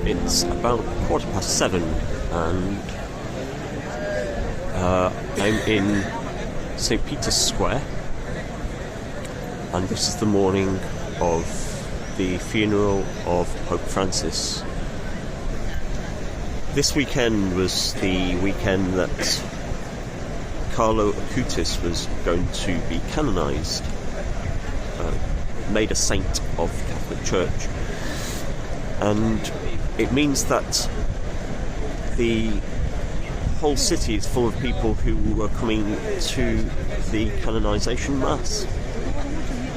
It's about 7:15 and I'm in St. Peter's Square, and this is the morning of the funeral of Pope Francis. This weekend was the weekend that Carlo Acutis was going to be canonised, made a saint of the Catholic Church, and it means that the whole city is full of people who are coming to the canonisation mass.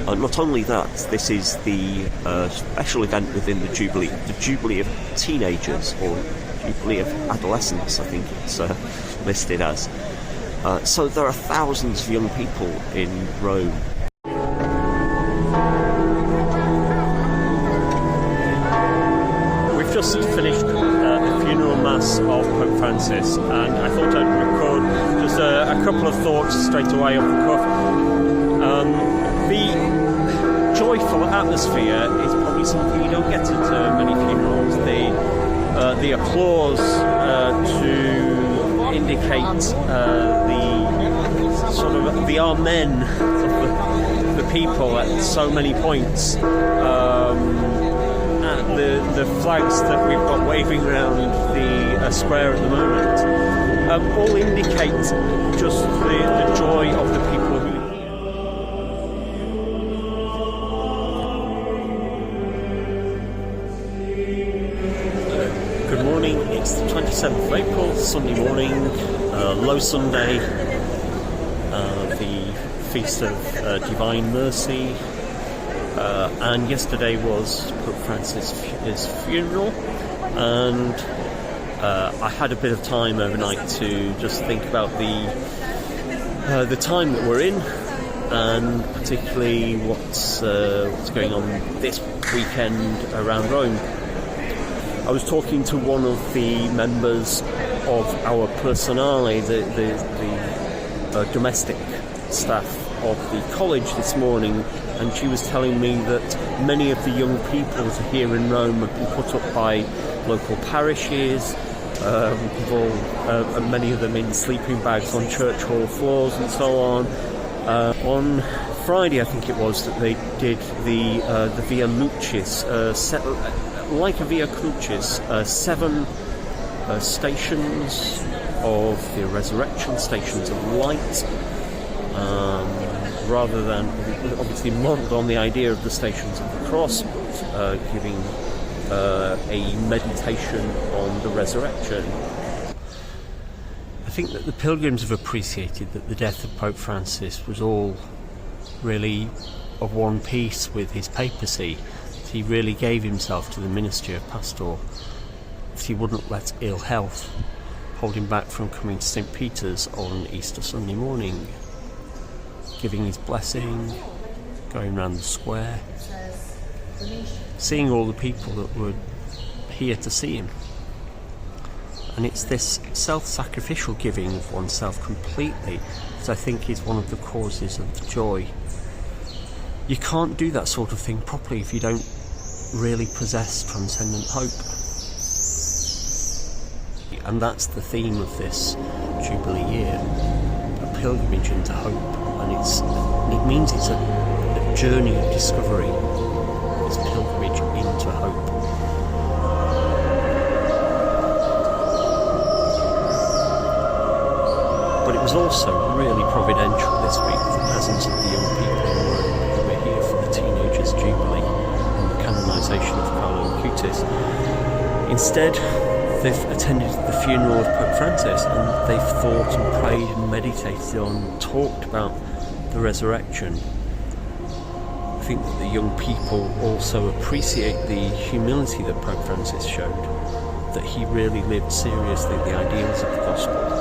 Not only that, this is the special event within the Jubilee of teenagers, or Jubilee of adolescents, I think it's listed as. So there are thousands of young people in Rome. We've just finished the funeral mass of Pope Francis, and I thought I'd record just a couple of thoughts straight away off the cuff. The joyful atmosphere is probably something you don't get at many funerals. The applause to indicate the sort of the amen of the people at so many points, and the flags that we've got waving around the square at the moment, all indicate just the joy of the people who. Good morning, it's the 27th of April, Sunday morning, Low Sunday, the Feast of Divine Mercy, and yesterday was Pope Francis' funeral, and I had a bit of time overnight to just think about the time that we're in, and particularly what's going on this weekend around Rome. I was talking to one of the members of our personale, the domestic staff of the college this morning, and she was telling me that many of the young people here in Rome have been put up by local parishes, many of them in sleeping bags on church hall floors and so on. On Friday, I think it was, that they did the Via Lucis, like a Via Crucis, 7 stations of the resurrection, stations of light, rather than obviously modelled on the idea of the stations of the cross, but giving a meditation on the resurrection. I think that the pilgrims have appreciated that the death of Pope Francis was all really of one piece with his papacy. He really gave himself to the ministry of pastoral. He wouldn't let ill health hold him back from coming to St. Peter's on Easter Sunday morning, giving his blessing, going around the square, seeing all the people that were here to see him. And it's this self-sacrificial giving of oneself completely that I think is one of the causes of the joy. You can't do that sort of thing properly if you don't really possess transcendent hope. And that's the theme of this Jubilee year, a pilgrimage into hope. And it means it's a journey of discovery, this pilgrimage into hope. But it was also really providential this week, the presence of the young people in Rome who were here for the Teenagers' Jubilee and the canonisation of Carlo Acutis. Instead, they've attended the funeral of Pope Francis, and they've thought and prayed and meditated on, talked about the resurrection. I think that the young people also appreciate the humility that Pope Francis showed, that he really lived seriously the ideals of the gospel.